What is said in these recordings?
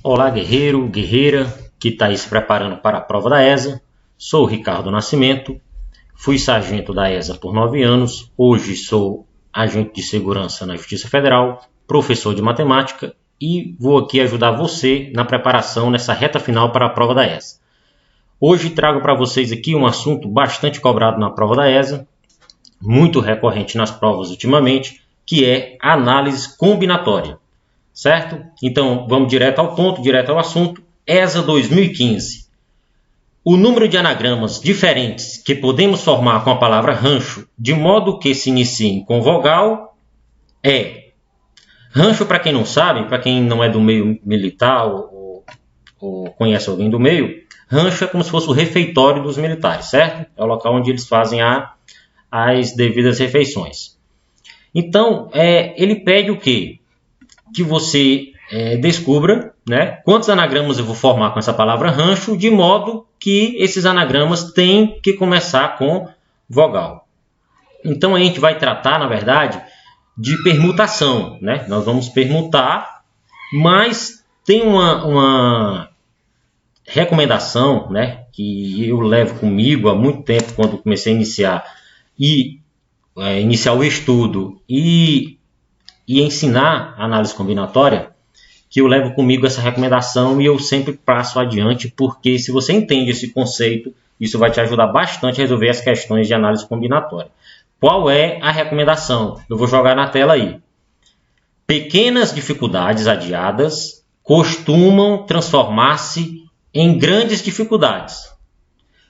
Olá, guerreiro, guerreira que está aí se preparando para a prova da ESA. Sou o Ricardo Nascimento, fui sargento da ESA por 9 anos, hoje sou agente de segurança na Justiça Federal, professor de matemática e vou aqui ajudar você na preparação nessa reta final para a prova da ESA. Hoje trago para vocês aqui um assunto bastante cobrado na prova da ESA, muito recorrente nas provas ultimamente, que é a análise combinatória. Certo? Então, vamos direto ao ponto, direto ao assunto. ESA 2015. O número de anagramas diferentes que podemos formar com a palavra rancho, de modo que se iniciem com vogal, é... Rancho, para quem não sabe, para quem não é do meio militar ou conhece alguém do meio, rancho é como se fosse o refeitório dos militares, certo? É o local onde eles fazem as devidas refeições. Então, ele pede o quê? Que você descubra, né, quantos anagramas eu vou formar com essa palavra rancho, de modo que esses anagramas têm que começar com vogal. Então a gente vai tratar, na verdade, de permutação, né? Nós vamos permutar, mas tem uma recomendação, né, que eu levo comigo há muito tempo, quando comecei a iniciar o estudo e ensinar a análise combinatória, que eu levo comigo essa recomendação e eu sempre passo adiante, porque se você entende esse conceito, isso vai te ajudar bastante a resolver as questões de análise combinatória. Qual é a recomendação? Eu vou jogar na tela aí. Pequenas dificuldades adiadas costumam transformar-se em grandes dificuldades.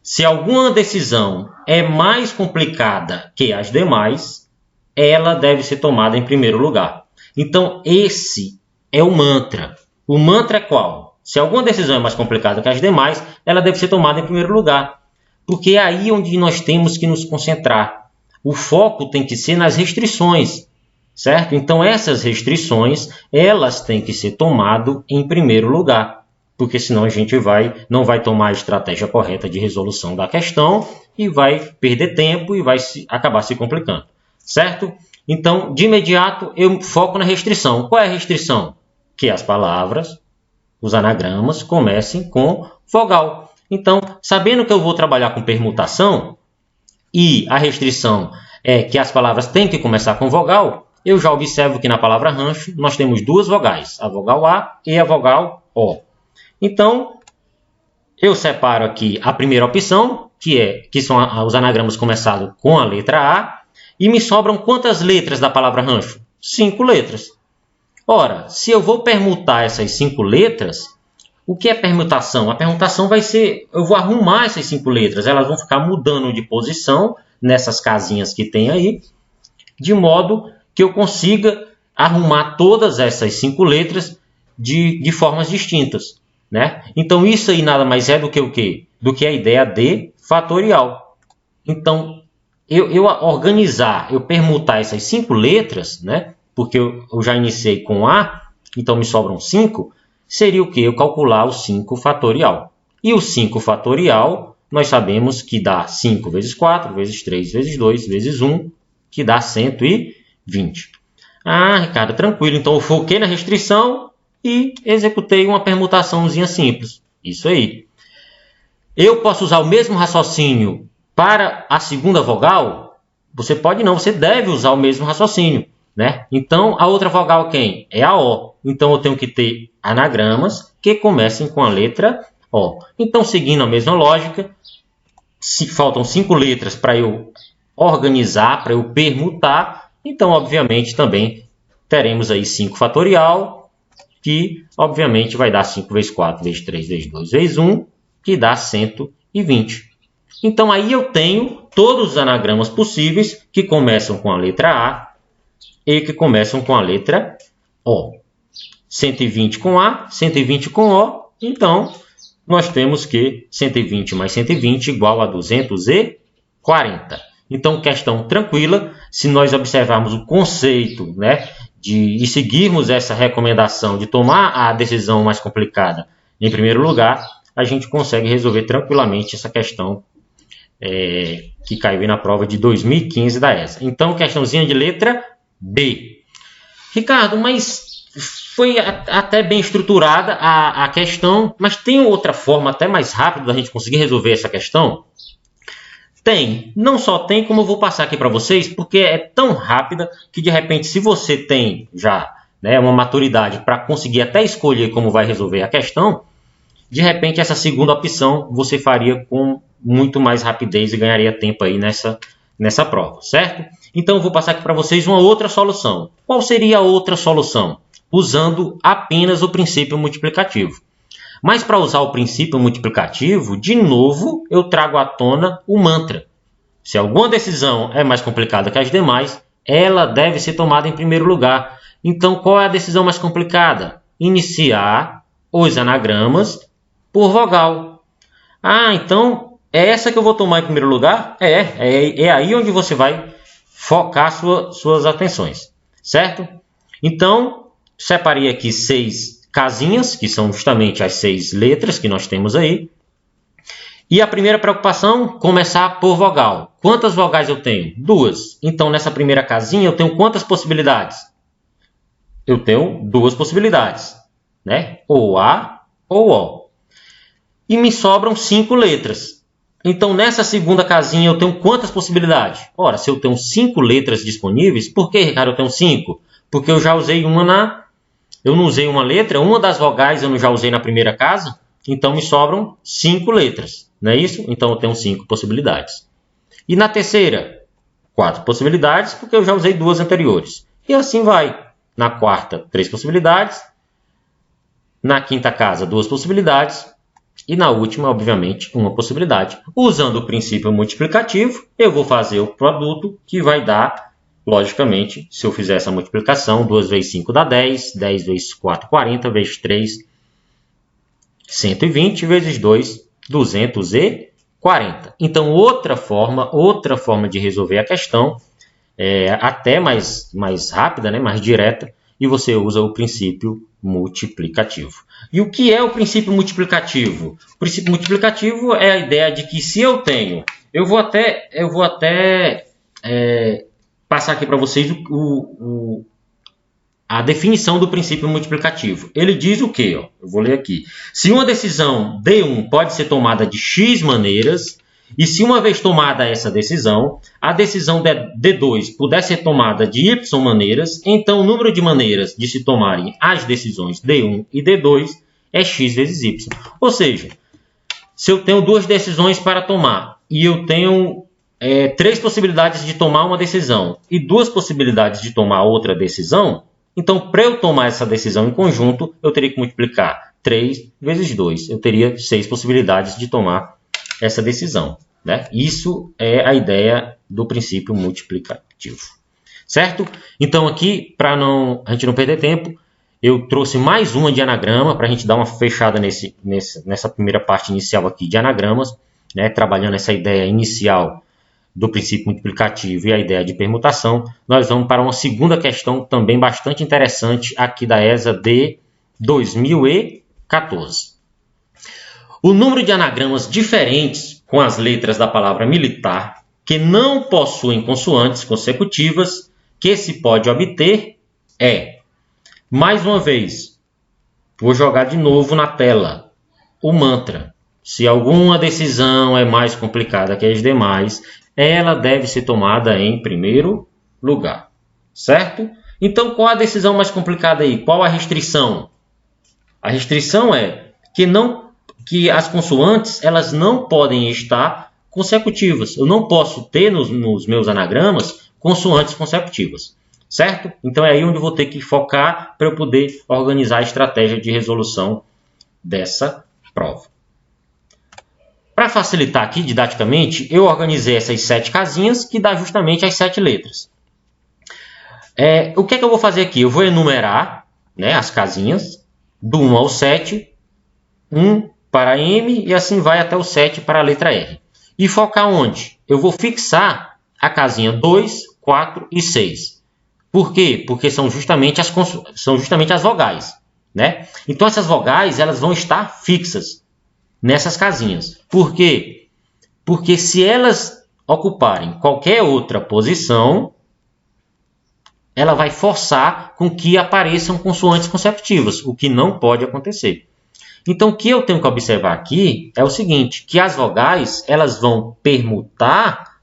Se alguma decisão é mais complicada que as demais, ela deve ser tomada em primeiro lugar. Então, esse é o mantra. O mantra é qual? Se alguma decisão é mais complicada que as demais, ela deve ser tomada em primeiro lugar. Porque é aí onde nós temos que nos concentrar. O foco tem que ser nas restrições, certo? Então, essas restrições, elas têm que ser tomadas em primeiro lugar. Porque senão a gente não vai tomar a estratégia correta de resolução da questão e vai perder tempo e vai acabar se complicando. Certo? Então, de imediato, eu foco na restrição. Qual é a restrição? Que as palavras, os anagramas, comecem com vogal. Então, sabendo que eu vou trabalhar com permutação e a restrição é que as palavras têm que começar com vogal, eu já observo que na palavra rancho nós temos duas vogais, a vogal A e a vogal O. Então, eu separo aqui a primeira opção, que são os anagramas começados com a letra A, e me sobram quantas letras da palavra rancho? 5 letras. Ora, se eu vou permutar essas 5 letras, o que é permutação? A permutação vai ser, eu vou arrumar essas 5 letras, elas vão ficar mudando de posição nessas casinhas que tem aí, de modo que eu consiga arrumar todas essas 5 letras de formas distintas, né? Então, isso aí nada mais é do que o quê? Do que a ideia de fatorial. Então, eu organizar, eu permutar essas 5 letras, né? Porque eu já iniciei com A, então me sobram 5, seria o quê? Eu calcular o 5 fatorial. E o 5 fatorial, nós sabemos que dá 5 vezes 4, vezes 3, vezes 2, vezes 1, que dá 120. Ah, Ricardo, tranquilo. Então eu foquei na restrição e executei uma permutaçãozinha simples. Isso aí. Eu posso usar o mesmo raciocínio para a segunda vogal? Você pode não, você deve usar o mesmo raciocínio, né? Então, a outra vogal quem? É a O. Então, eu tenho que ter anagramas que comecem com a letra O. Então, seguindo a mesma lógica, se faltam 5 letras para eu organizar, para eu permutar, então, obviamente, também teremos aí 5 fatorial, que, obviamente, vai dar 5 vezes 4, vezes 3, vezes 2, vezes 1, que dá 120. Então, aí eu tenho todos os anagramas possíveis que começam com a letra A e que começam com a letra O. 120 com A, 120 com O. Então, nós temos que 120 mais 120 igual a 240. Então, questão tranquila. Se nós observarmos o conceito, né, e seguirmos essa recomendação de tomar a decisão mais complicada em primeiro lugar, a gente consegue resolver tranquilamente essa questão que caiu na prova de 2015 da ESA. Então, questãozinha de letra B. Ricardo, mas foi até bem estruturada a questão, mas tem outra forma até mais rápida da gente conseguir resolver essa questão? Tem. Não só tem, como eu vou passar aqui para vocês, porque é tão rápida que, de repente, se você tem já, né, uma maturidade para conseguir até escolher como vai resolver a questão, de repente, essa segunda opção você faria com muito mais rapidez e ganharia tempo aí nessa prova, certo? Então, eu vou passar aqui para vocês uma outra solução. Qual seria a outra solução? Usando apenas o princípio multiplicativo. Mas para usar o princípio multiplicativo, de novo, eu trago à tona o mantra. Se alguma decisão é mais complicada que as demais, ela deve ser tomada em primeiro lugar. Então, qual é a decisão mais complicada? Iniciar os anagramas por vogal. Ah, então é essa que eu vou tomar em primeiro lugar? É aí onde você vai focar suas atenções, certo? Então, separei aqui 6 casinhas, que são justamente as 6 letras que nós temos aí. E a primeira preocupação, começar por vogal. Quantas vogais eu tenho? 2. Então, nessa primeira casinha, eu tenho quantas possibilidades? Eu tenho 2 possibilidades, né? Ou A ou O. E me sobram 5 letras. Então, nessa segunda casinha, eu tenho quantas possibilidades? Ora, se eu tenho 5 letras disponíveis, por que, Ricardo, eu tenho 5? Porque eu já usei eu não usei uma letra, uma das vogais eu já usei na primeira casa, então me sobram 5 letras, não é isso? Então eu tenho 5 possibilidades. E na terceira, 4 possibilidades, porque eu já usei 2 anteriores. E assim vai. Na quarta, 3 possibilidades. Na quinta casa, 2 possibilidades. E na última, obviamente, uma possibilidade. Usando o princípio multiplicativo, eu vou fazer o produto que vai dar... Logicamente, se eu fizer essa multiplicação, 2 vezes 5 dá 10, 10 vezes 4, 40, vezes 3, 120, vezes 2, 240. Então, outra forma de resolver a questão, até mais rápida, né, mais direta, e você usa o princípio multiplicativo. E o que é o princípio multiplicativo? O princípio multiplicativo é a ideia de que se eu tenho... Eu vou até passar aqui para vocês a definição do princípio multiplicativo. Ele diz o quê? Eu vou ler aqui. Se uma decisão D1 pode ser tomada de X maneiras, e se uma vez tomada essa decisão, a decisão D2 puder ser tomada de Y maneiras, então o número de maneiras de se tomarem as decisões D1 e D2 é X vezes Y. Ou seja, se eu tenho 2 decisões para tomar e eu tenho 3 possibilidades de tomar uma decisão e 2 possibilidades de tomar outra decisão, então, para eu tomar essa decisão em conjunto, eu teria que multiplicar 3 vezes 2. Eu teria 6 possibilidades de tomar essa decisão, né? Isso é a ideia do princípio multiplicativo, certo? Então, aqui, para a gente não perder tempo, eu trouxe mais uma de anagrama para a gente dar uma fechada nessa primeira parte inicial aqui de anagramas, né? Trabalhando essa ideia inicial do princípio multiplicativo e a ideia de permutação. Nós vamos para uma segunda questão também bastante interessante aqui da ESA de 2014. O número de anagramas diferentes com as letras da palavra militar que não possuem consoantes consecutivas que se pode obter é, mais uma vez, vou jogar de novo na tela, o mantra. Se alguma decisão é mais complicada que as demais, ela deve ser tomada em primeiro lugar, certo? Então, qual a decisão mais complicada aí? Qual a restrição? A restrição é que as consoantes elas não podem estar consecutivas. Eu não posso ter nos meus anagramas consoantes consecutivas, certo? Então, é aí onde eu vou ter que focar para eu poder organizar a estratégia de resolução dessa prova. Para facilitar aqui didaticamente, eu organizei essas 7 casinhas que dá justamente as 7 letras. O que é que eu vou fazer aqui? Eu vou enumerar, né, as casinhas do 1 ao 7, 1 para M e assim vai até o 7 para a letra R. E focar onde? Eu vou fixar a casinha 2, 4 e 6. Por quê? Porque são justamente as vogais, né? Então essas vogais elas vão estar fixas nessas casinhas. Por quê? Porque se elas ocuparem qualquer outra posição, ela vai forçar com que apareçam consoantes consecutivas, o que não pode acontecer. Então, o que eu tenho que observar aqui é o seguinte, que as vogais elas vão permutar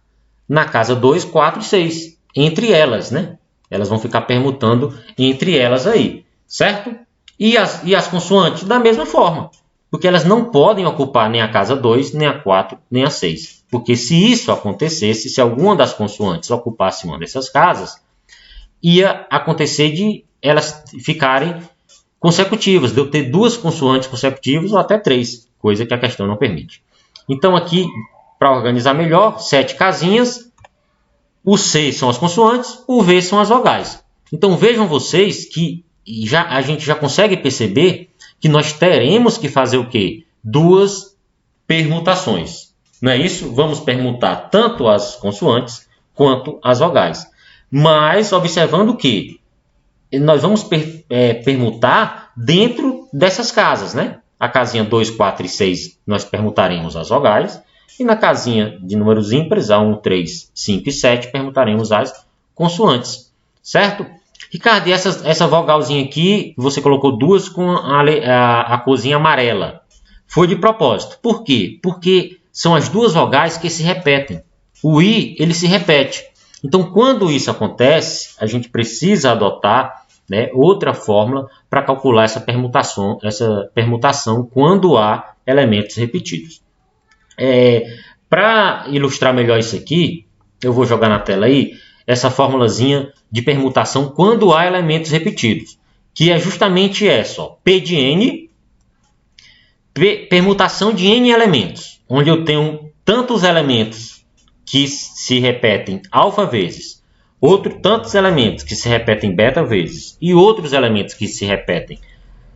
na casa 2, 4 e 6, entre elas, né? Elas vão ficar permutando entre elas aí, certo? E as consoantes da mesma forma, porque elas não podem ocupar nem a casa 2, nem a 4, nem a 6. Porque se isso acontecesse, se alguma das consoantes ocupasse uma dessas casas, ia acontecer de elas ficarem consecutivas, de eu ter 2 consoantes consecutivas ou até 3, coisa que a questão não permite. Então aqui, para organizar melhor, 7 casinhas, o C são as consoantes, o V são as vogais. Então vejam vocês que a gente já consegue perceber que nós teremos que fazer o quê? 2 permutações. Não é isso? Vamos permutar tanto as consoantes quanto as vogais. Mas observando que nós vamos permutar dentro dessas casas, né? A casinha 2, 4 e 6 nós permutaremos as vogais. E na casinha de números ímpares, a 1, 3, 5 e 7, permutaremos as consoantes. Certo? Ricardo, e essa vogalzinha aqui, você colocou 2 com a corzinha amarela. Foi de propósito. Por quê? Porque são as 2 vogais que se repetem. O I, ele se repete. Então, quando isso acontece, a gente precisa adotar, né, outra fórmula para calcular essa permutação quando há elementos repetidos. Para ilustrar melhor isso aqui, eu vou jogar na tela aí essa formulazinha de permutação quando há elementos repetidos, que é justamente essa, ó, P de N, permutação de N elementos, onde eu tenho tantos elementos que se repetem alfa vezes, tantos elementos que se repetem beta vezes e outros elementos que se repetem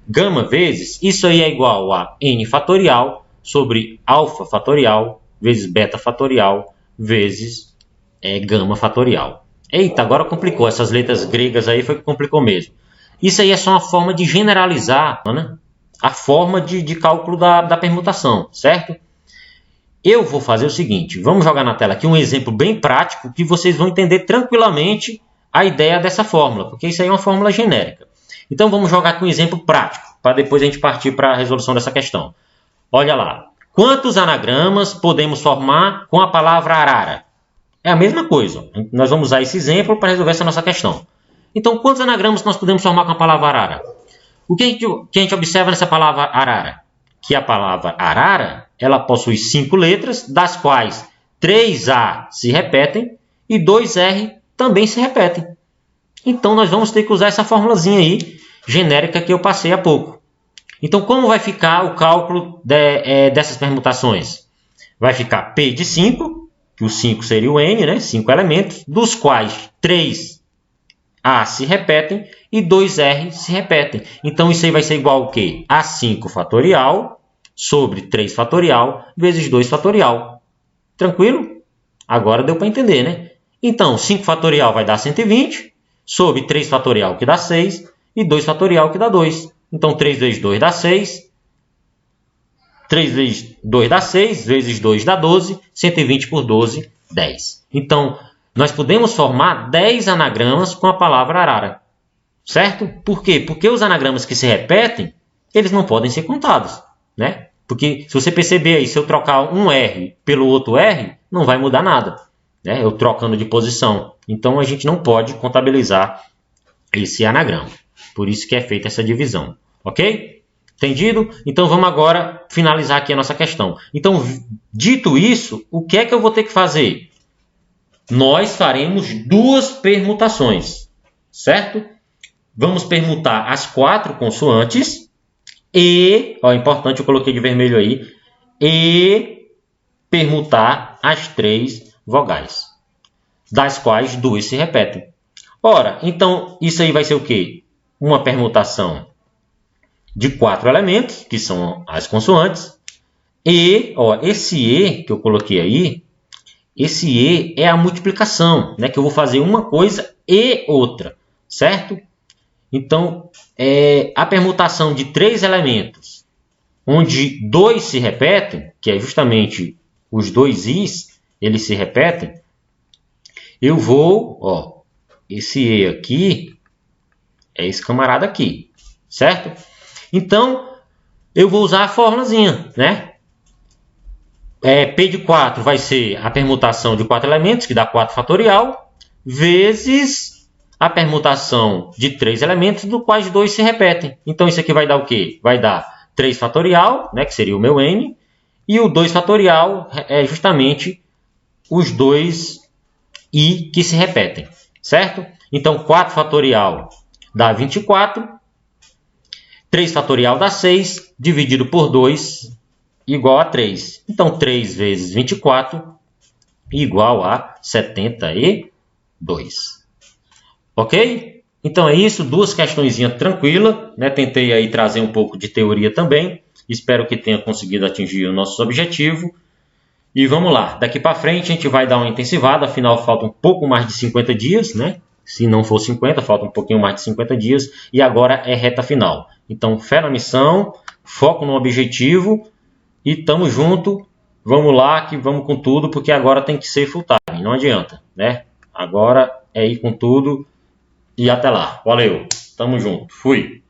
gama vezes. Isso aí é igual a N fatorial sobre alfa fatorial vezes beta fatorial vezes gama fatorial. Eita, agora complicou. Essas letras gregas aí foi que complicou mesmo. Isso aí é só uma forma de generalizar, né, a forma de cálculo da permutação, certo? Eu vou fazer o seguinte, vamos jogar na tela aqui um exemplo bem prático que vocês vão entender tranquilamente a ideia dessa fórmula, porque isso aí é uma fórmula genérica. Então vamos jogar aqui um exemplo prático, para depois a gente partir para a resolução dessa questão. Olha lá, quantos anagramas podemos formar com a palavra arara? É a mesma coisa, nós vamos usar esse exemplo para resolver essa nossa questão. Então, quantos anagramas nós podemos formar com a palavra arara? O que a gente observa nessa palavra arara? Que a palavra arara, ela possui 5 letras, das quais 3A se repetem e 2R também se repetem. Então, nós vamos ter que usar essa formulazinha aí, genérica, que eu passei há pouco. Então, como vai ficar o cálculo dessas permutações? Vai ficar P de 5, que o 5 seria o N, né? 5 elementos, dos quais 3A se repetem e 2R se repetem. Então, isso aí vai ser igual ao quê? A 5 fatorial sobre 3 fatorial vezes 2 fatorial. Tranquilo? Agora deu para entender, né? Então, 5 fatorial vai dar 120, sobre 3 fatorial que dá 6 e 2 fatorial que dá 2. Então, 3 vezes 2 dá 6. 3 vezes 2 dá 6, vezes 2 dá 12, 120 por 12, 10. Então, nós podemos formar 10 anagramas com a palavra arara. Certo? Por quê? Porque os anagramas que se repetem, eles não podem ser contados, né? Porque se você perceber aí, se eu trocar um R pelo outro R, não vai mudar nada, né? Eu trocando de posição. Então, a gente não pode contabilizar esse anagrama. Por isso que é feita essa divisão. Ok? Entendido? Então, vamos agora finalizar aqui a nossa questão. Então, dito isso, o que é que eu vou ter que fazer? Nós faremos 2 permutações, certo? Vamos permutar as 4 consoantes e, ó, importante, eu coloquei de vermelho aí, e permutar as 3 vogais, das quais 2 se repetem. Ora, então, isso aí vai ser o quê? Uma permutação de 4 elementos, que são as consoantes, e, ó, esse E que eu coloquei aí, esse E é a multiplicação, né, que eu vou fazer uma coisa e outra, certo? Então, a permutação de 3 elementos, onde 2 se repetem, que é justamente os 2 I's, eles se repetem, eu vou, ó, esse E aqui é esse camarada aqui, certo? Então, eu vou usar a formulazinha, né? P de 4 vai ser a permutação de 4 elementos, que dá 4 fatorial, vezes a permutação de 3 elementos, do quais 2 se repetem. Então, isso aqui vai dar o quê? Vai dar 3 fatorial, né, que seria o meu n, e o 2 fatorial é justamente os 2 i que se repetem, certo? Então, 4 fatorial dá 24, 3 fatorial dá 6, dividido por 2 igual a 3. Então, 3 vezes 24 igual a 72. Ok? Então é isso, duas questõezinhas tranquilas, né? Tentei aí trazer um pouco de teoria também. Espero que tenha conseguido atingir os nossos objetivos. E vamos lá, daqui para frente a gente vai dar uma intensivada, afinal falta um pouco mais de 50 dias, né? Se não for 50, falta um pouquinho mais de 50 dias. E agora é reta final. Então, fé na missão, foco no objetivo e tamo junto. Vamos lá, que vamos com tudo, porque agora tem que ser full time, não adianta, né? Agora é ir com tudo e até lá. Valeu, tamo junto, fui!